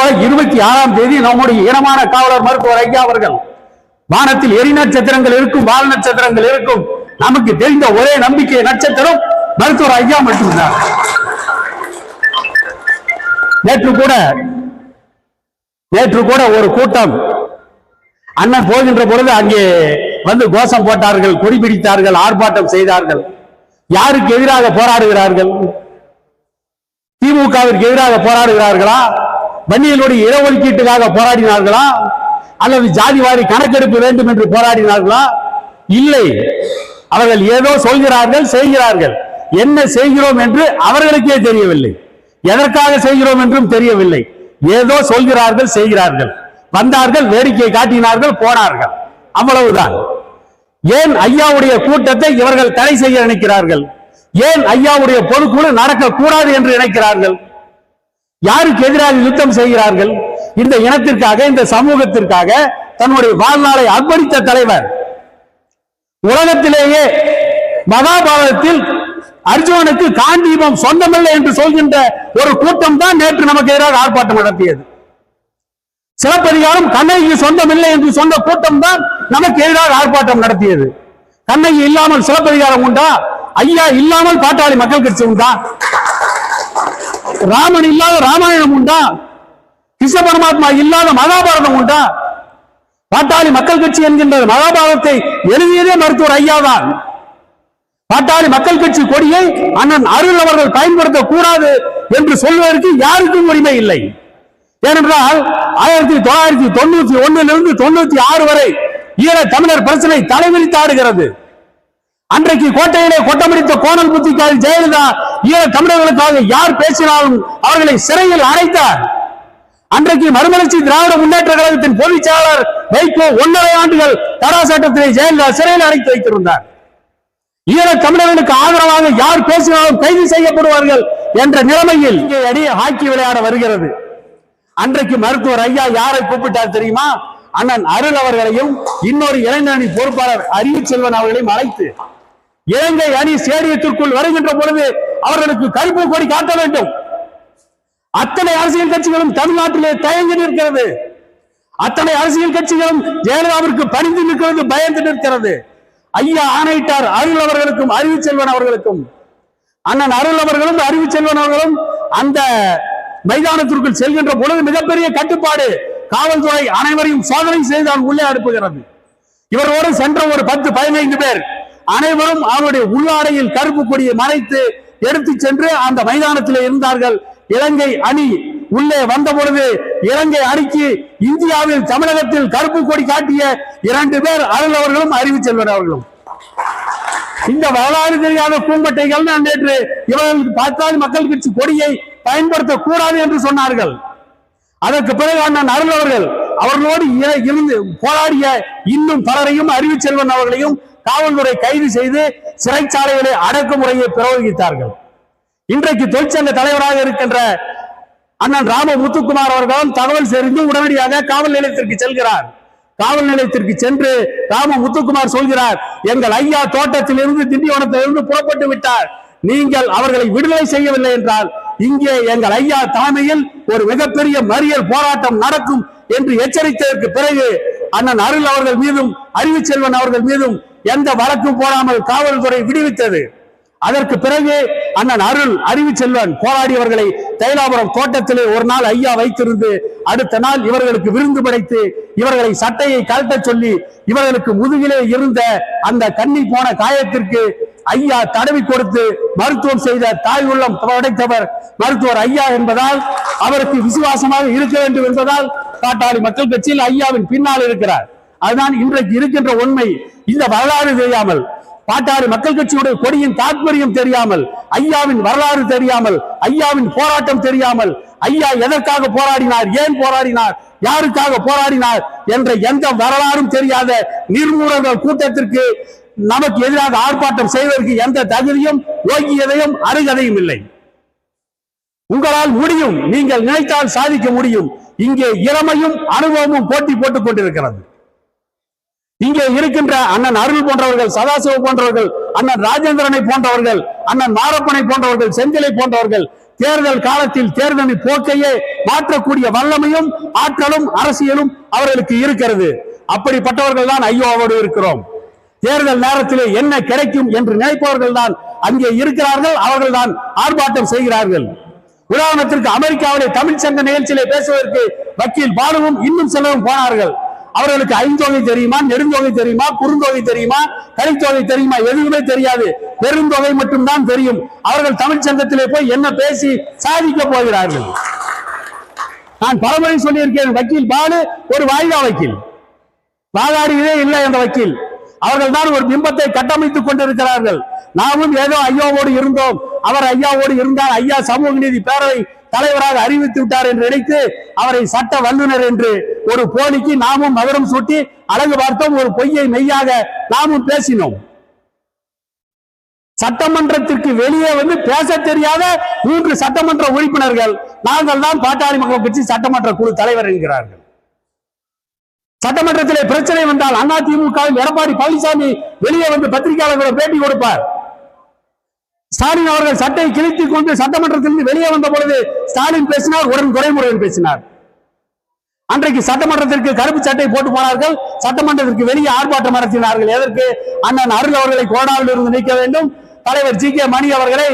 போல 26ஆம் தேதி நம்முடைய இனமான காவலர் மருத்துவர் ஐயா அவர்கள் வானத்தில் எரி நட்சத்திரங்கள் இருக்கும், வால் நட்சத்திரங்கள் இருக்கும், நமக்கு தெரிந்த ஒரே நம்பிக்கை நட்சத்திரம் மருத்துவர் ஐயா மட்டும்தான். நேற்று கூட ஒரு கூட்டம் அண்ணன் போகின்ற பொழுது அங்கே வந்து கோஷம் போட்டார்கள், கொடி பிடித்தார்கள், ஆர்ப்பாட்டம் செய்தார்கள். யாருக்கு எதிராக போராடுகிறார்கள்? திமுகவிற்கு எதிராக போராடுகிறார்களா? வன்னியர்களுடைய இடஒதுக்கீட்டுக்காக போராடினார்களா? அல்லது ஜாதிவாரி கணக்கெடுப்பு வேண்டும் என்று போராடினார்களா? இல்லை. அவர்கள் ஏதோ சொல்கிறார்கள், செய்கிறார்கள். என்ன செய்கிறோம் என்று அவர்களுக்கே தெரியவில்லை, எதற்காக செய்கிறோம் என்றும் தெரியவில்லை. ஏதோ சொல்கிறார்கள், செய்கிறார்கள். வந்தார்கள், வேடிக்கை காட்டினார்கள், போனார்கள், அவ்வளவுதான். ஏன் ஐயாவுடைய கூட்டத்தை இவர்கள் தடை செய்ய நினைக்கிறார்கள்? ஏன் ஐயாவுடைய பொதுக்குழு நடக்கக்கூடாது என்று நினைக்கிறார்கள்? யாருக்கு எதிராக யுத்தம் செய்கிறார்கள்? இந்த இனத்திற்காக, இந்த சமூகத்திற்காக தன்னுடைய வாழ்நாளை அர்ப்பணித்த தலைவர். உலகத்திலேயே மகாபாரதத்தில் அர்ஜுனனுக்கு காண்டீபம் சொந்தமில்லை என்று சொல்கின்ற ஒரு கூட்டம் தான் நேற்று நமக்கு எதிராக ஆர்ப்பாட்டம் நடத்தியது. சிலப்பதிகாரம் கண்ணகிக்கு சொந்தமில்லை என்று சொன்ன கூட்டம் தான் நமக்கு எதிராக ஆர்ப்பாட்டம் நடத்தியது. கண்ணகி இல்லாமல் சிலப்பதிகாரம் உண்டா? ஐயா இல்லாமல் பாட்டாளி மக்கள் கட்சி உண்டா? ராமன் இல்லாத ராமாயணம் உண்டா? கிருஷ்ண பரமாத்மா இல்லாத மகாபாரதம் உண்டா? பாட்டாளி மக்கள் கட்சி என்கின்ற மகாபாரதத்தை எழுதியதே மருத்துவர் ஐயா தான். பாட்டாளி மக்கள் கட்சி கொடியை அண்ணன் அருள் அவர்கள் பயன்படுத்தக் கூடாது என்று சொல்வதற்கு யாருக்கும் உரிமை இல்லை. ஏனென்றால் 1991 96 வரை ஈழ தமிழர் பிரச்சனை தலைவிரித்தாடுகிறது. அன்றைக்கு கோட்டையிலே கொட்டமடித்த கோணல் புத்திக்காரி ஜெயலலிதா ஈழ தமிழர்களுக்காக யார் பேசினாலும் அவர்களை சிறையில் அடைத்தார். அன்றைக்கு மறுமலர்ச்சி திராவிட முன்னேற்ற கழகத்தின் பொதுச் செயலாளர் வைகோ 1.5 ஆண்டுகள் தடா சட்டத்திலே ஜெயலலிதா சிறையில் அடைத்து வைத்திருந்தார். ஈழ தமிழர்களுக்கு ஆதரவாக யார் பேசினாலும் கைது செய்யப்படுவார்கள் என்ற நிலைமையில் இங்கே அடி ஹாக்கி விளையாட வருகிறது. அன்றைக்கு மருத்துவர் ஐயா யாரை கூப்பிட்டார் தெரியுமா? அண்ணன் அருள் அவர்களையும் இன்னொரு இளைஞர் அணி பொறுப்பாளர் அறிவுச்செல்வன் அவர்களையும் அழைத்து இலங்கை அணி ஸ்டேடியத்திற்குள் வருகின்ற பொழுது அவர்களுக்கு கருப்பு கொடி காட்ட வேண்டும். அத்தனை அரசியல் கட்சிகளும் தமிழ்நாட்டிலே தயங்கி நிற்கிறது. அத்தனை அரசியல் கட்சிகளும் ஜெயலலிதாவிற்கு பணிந்து நிற்கிறது, பயந்து நிற்கிறது. ஐயா ஆணையிட்டார் அருள் அவர்களுக்கும் அறிவுச்செல்வன் அவர்களுக்கும். அண்ணன் அருள் அவர்களும் அறிவுச்செல்வன் அவர்களும் அந்த மைதானத்திற்குள் செல்கின்ற பொழுது மிகப்பெரிய கட்டுப்பாடு, காவல்துறை அனைவரையும் சோதனை செய்து உள்ளே அனுப்புகிறது. இவரோடு சென்ற ஒரு 10-15 பேர் அனைவரும் அவருடைய உள்ளாடையில் கருப்பு கொடியை மறைத்து எடுத்து சென்று அந்த மைதானத்தில் இருந்தார்கள். இலங்கை அணி உள்ளே வந்த பொழுது இலங்கை அணிக்கு இந்தியாவில் தமிழகத்தில் கருப்பு கொடி காட்டிய 2 பேர் அருள் அவர்களும் அறிவுச்செல்வன் அவர்களும். இந்த வரலாறு தெரியாத பூம்பட்டைகள் நேற்று இவர்களுக்கு பாட்டாளி மக்கள் கட்சி கொடியை பயன்படுத்தக் கூடாது என்று சொன்னார்கள். அதற்கு பிறகு அண்ணன் அருள் அவர்கள் அவர்களோடு இருந்து போராடிய இன்னும் பலரையும் அறிவுச்செல்வன் அவர்களையும் காவல்துறை கைது செய்து சிறைச்சாலைகளை அடக்குமுறையை பிரயோகித்தார்கள். இன்றைக்கு தொழிற்சங்க தலைவராக இருக்கின்ற அண்ணன் ராம முத்துக்குமார் அவர்களும் தகவல் தெரிந்து உடனடியாக காவல் நிலையத்திற்கு செல்கிறார். காவல் நிலையத்திற்கு சென்று ராம முத்துக்குமார் சொல்கிறார், எங்கள் ஐயா தோட்டத்தில் இருந்து திண்டிவனத்திலிருந்து புறப்பட்டு விட்டார், நீங்கள் அவர்களை விடுதலை செய்யவில்லை என்றால் இங்கே எங்கள் ஐயா தலைமையில் ஒரு மிகப்பெரிய மறியல் போராட்டம் நடக்கும் என்று எச்சரித்ததற்கு பிறகு அண்ணன் அருள் அவர்கள் மீதும் அறிவுச்செல்வன் அவர்கள் மீதும் எந்த வழக்கும் போடாமல் காவல்துறை விடுவித்தது. அதற்கு பிறகு அண்ணன் அருள் அறிவுச்செல்வன் போராடியவர்களை தைலாபுரம் தோட்டத்திலே ஒரு நாள் ஐயா வைத்திருந்து அடுத்த நாள் இவர்களுக்கு விருந்து படைத்து இவர்களை சட்டையை கழட்ட சொல்லி இவர்களுக்கு முதுகிலே இருந்த அந்த கண்ணி போன காயத்திற்கு ஐயா தடவி கொடுத்து மருத்துவம் செய்த தாய் உள்ளம் படைத்தவர் மருத்துவர் ஐயா என்பதால் அவருக்கு விசுவாசமாக இருக்க வேண்டும் என்பதால் பாட்டாளி மக்கள் கட்சியில் ஐயாவின் பின்னால் இருக்கிறார். அதுதான் இன்றைக்கு இருக்கின்ற உண்மை. இந்த வரலாறு தெரியாமல், பாட்டாளி மக்கள் கட்சியுடைய கொடியின் தாற்பயம் தெரியாமல், ஐயாவின் வரலாறு தெரியாமல், ஐயாவின் போராட்டம் தெரியாமல், ஐயா எதற்காக போராடினார், ஏன் போராடினார், யாருக்காக போராடினார் என்ற எந்த வரலாறும் தெரியாத நிர்மூலர்கள் கூட்டத்திற்கு நமக்கு எதிராக ஆர்ப்பாட்டம் செய்வதற்கு எந்த தகுதியும் யோகியதையும் அருகதையும் இல்லை. உங்களால் முடியும், நீங்கள் நினைத்தால் சாதிக்க முடியும். இங்கே இளமையும் அனுபவமும் போட்டி போட்டுக் கொண்டிருக்கிறது. இங்கே இருக்கின்ற அண்ணன் அருள் போன்றவர்கள், சதாசிவ போன்றவர்கள், அண்ணன் ராஜேந்திரனை போன்றவர்கள், அண்ணன் மாரப்பனை போன்றவர்கள், செந்திலை போன்றவர்கள், தேர்தல் காலத்தில் தேர்தலின் போக்கையே மாற்றக்கூடிய வல்லமையும் ஆற்றலும் அரசியலும் அவர்களுக்கு இருக்கிறது. அப்படிப்பட்டவர்கள் தான் ஐயோவோடு இருக்கிறோம். தேர்தல் நேரத்திலே என்ன கிடைக்கும் என்று நினைப்பவர்கள் தான் அங்கே இருக்கிறார்கள். அவர்கள் தான் ஆர்ப்பாட்டம் செய்கிறார்கள். உதாரணத்திற்கு அமெரிக்காவிலே தமிழ் சங்க நிகழ்ச்சியிலே பேசுவதற்கு வக்கீல் பாலுவும் இன்னும் சிலரும் போனார்கள். அவர்களுக்கு ஐந்தொகை தெரியுமா, நெடுந்தொகை தெரியுமா, குறுந்தொகை தெரியுமா, கலித்தொகை தெரியுமா? எதுவுமே தெரியாது. பெருந்தொகை மட்டும்தான் தெரியும். அவர்கள் தமிழ் சங்கத்திலே போய் என்ன பேசி சாதிக்க போகிறார்கள்? நான் பலமுறை சொல்லியிருக்கிறேன், வக்கீல் பாலு ஒரு வாய்தா வக்கீல், வாதாடியதே இல்லை என்ற வக்கீல். அவர்கள் தான் ஒரு பிம்பத்தை கட்டமைத்துக் கொண்டிருக்கிறார்கள். நாமும் ஏதோ ஐயாவோடு இருந்தோம், அவர் ஐயாவோடு இருந்தால் ஐயா சமூக நீதி பேரவை தலைவராக அறிவித்து விட்டார் என்று நினைத்து அவரை சட்ட வல்லுநர் என்று ஒரு போலிக்கு நாமும் மகரம் சூட்டி அழகு பார்த்தோம். ஒரு பொய்யை மெய்யாக நாமும் பேசினோம். சட்டமன்றத்திற்கு வெளியே வந்து பேச தெரியாத 3 சட்டமன்ற உறுப்பினர்கள் நாங்கள் தான் பாட்டாளி மக்கள் கட்சி சட்டமன்ற குழு தலைவர் என்கிறார்கள். சட்டமன்றத்திலே பிரச்சனை வந்தால் அதிமுகவில் எடப்பாடி பழனிசாமி வெளியே வந்து பத்திரிகையாளர்களை பேட்டி கொடுப்பார். ஸ்டாலின் அவர்கள் சட்டை கிழித்துக் கொண்டு சட்டமன்றத்திலிருந்து வெளியே வந்த பொழுது ஸ்டாலின் பேசினார், உடன் துரைமுருகன் பேசினார். அன்றைக்கு சட்டமன்றத்திற்கு கருப்பு சட்டை போட்டு போனார்கள், சட்டமன்றத்திற்கு வெளியே ஆர்ப்பாட்டம் நடத்தினார்கள். எதற்கு? அண்ணன் அருள் அவர்களை கொறடாவில் இருந்து நீக்க வேண்டும், தலைவர் ஜி கே மணி அவர்களை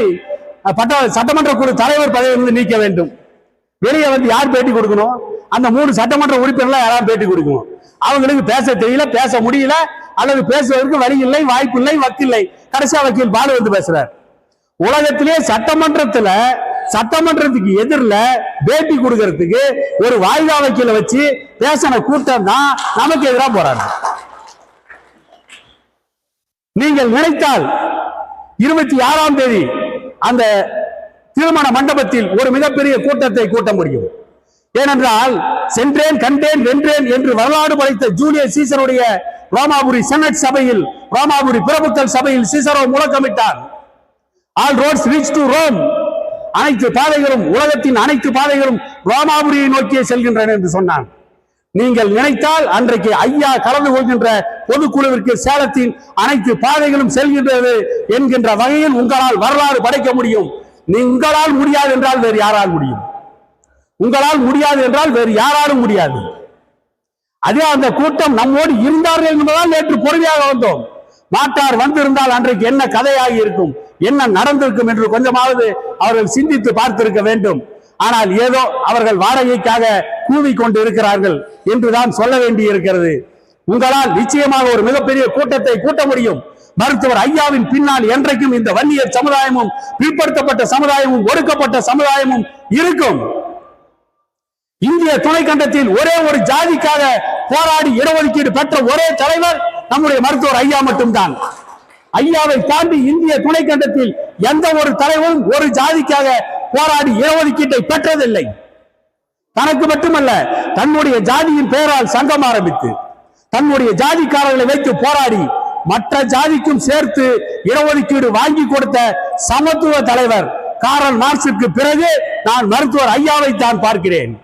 சட்டமன்ற குழு தலைவர் பதவியிலிருந்து நீக்க வேண்டும். வெளியே வந்து யார் பேட்டி கொடுக்கணும்? அந்த 3 சட்டமன்ற உறுப்பினர்கள் யாராவது பேட்டி கொடுக்கணும். அவங்களுக்கு பேச தெரியல, பேச முடியல, அல்லது பேசுவதற்கு வழி இல்லை, வாய்ப்பு இல்லை, வக்கில்லை. கடைசியா வக்கீல் பாலு வந்து பேசுறார். உலகத்திலே சட்டமன்றத்துக்கு எதிரில் பேட்டி கொடுக்கறதுக்கு ஒரு வாய்தா வக்கீல வச்சு பேசின கூட்டம் தான் நமக்கு எதிராக போறாங்க. நீங்கள் நினைத்தால் 26ஆம் தேதி அந்த திருமண மண்டபத்தில் ஒரு மிகப்பெரிய கூட்டத்தை கூட்ட முடியும். ஏனென்றால் சென்றேன், கண்டேன், வென்றேன் என்று வரலாறு படைத்த ஜூலியஸ் சீசருடைய ரோமாபுரி செனட் சபையில், ரோமாபுரி பிரபுக்கள் சபையில் சீசரோ முழக்கமிட்டார், all roads reach to Rome. அனைத்து பாதைகளும், உலகத்தின் அனைத்து பாதைகளும் ரோமாபுரியை நோக்கியே செல்கின்றன என்று சொன்னான். நீங்கள் நினைத்தால் அன்றைக்கு ஐயா கலந்து கொள்கின்ற பொதுக்குழுவிற்கு சேலத்தின் அனைத்து பாதைகளும் செல்கின்றது என்கின்ற வகையில் உங்களால் வரலாறு படைக்க முடியும். உங்களால் முடியாது என்றால் வேறு யாரால் முடியும்? உங்களால் முடியாது என்றால் வேறு யாராலும் முடியாது. அதே அந்த கூட்டம் நம்மோடு இருந்தார்கள் என்பதால் நேற்று பொறுமையாக வந்தோம். மாட்டார் வந்திருந்தால் அன்றைக்கு என்ன கதையாகி இருக்கும், என்ன நடந்திருக்கும் என்று கொஞ்சமாவது அவர்கள் சிந்தித்து பார்த்திருக்க வேண்டும். ஆனால் ஏதோ அவர்கள் வாடகைக்காக கூவிக்கொண்டு இருக்கிறார்கள் என்றுதான் சொல்ல வேண்டி இருக்கிறது. உங்களால் நிச்சயமாக ஒரு மிகப்பெரிய கூட்டத்தை கூட்ட முடியும். மருத்துவர் ஐயாவின் பின்னால் என்றைக்கும் இந்த வன்னியர் சமுதாயமும், பிற்படுத்தப்பட்ட சமுதாயமும், ஒடுக்கப்பட்ட சமுதாயமும் இருக்கும். இந்திய துணைக்கண்டத்தில் ஒரே ஒரு ஜாதிக்காக போராடி இடஒதுக்கீடு பெற்ற ஒரே தலைவர் நம்முடைய மருத்துவர் ஐயா மட்டும்தான். ஐயாவை தாண்டி இந்திய துணைக்கண்டத்தில் எந்த ஒரு தலைவரும் ஒரு ஜாதிக்காக போராடி இடஒதுக்கீட்டை பெற்றதில்லை. தனக்கு மட்டுமல்ல, தன்னுடைய ஜாதியின் பெயரால் சங்கம் ஆரம்பித்து தன்னுடைய ஜாதிக்காரர்களை வைத்து போராடி மற்ற ஜாதிக்கும் சேர்த்து இடஒதுக்கீடு வாங்கி கொடுத்த சமத்துவ தலைவர் காரல் மார்க்சுக்கு பிறகு நான் மருத்துவர் ஐயாவை தான் பார்க்கிறேன்.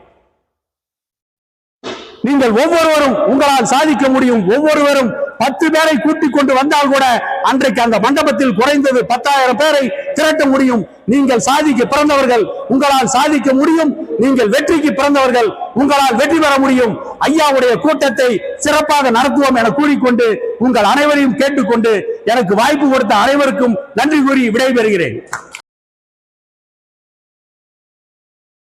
நீங்கள் ஒவ்வொருவரும் உங்களால் சாதிக்க முடியும். ஒவ்வொருவரும் 10 பேரை கூட்டிக் கொண்டு வந்தால் கூட அன்றைக்கு அந்த மண்டபத்தில் குறைந்தது 10,000 பேரை திரட்ட முடியும். நீங்கள் சாதிக்க பிறந்தவர்கள், உங்களால் சாதிக்க முடியும். நீங்கள் வெற்றிக்கு பிறந்தவர்கள், உங்களால் வெற்றி பெற முடியும். ஐயாவுடைய கூட்டத்தை சிறப்பாக நடத்துவோம் என கூறிக்கொண்டு உங்கள் அனைவரையும் கேட்டுக்கொண்டு எனக்கு வாய்ப்பு கொடுத்த அனைவருக்கும் நன்றி கூறி விடைபெறுகிறேன்.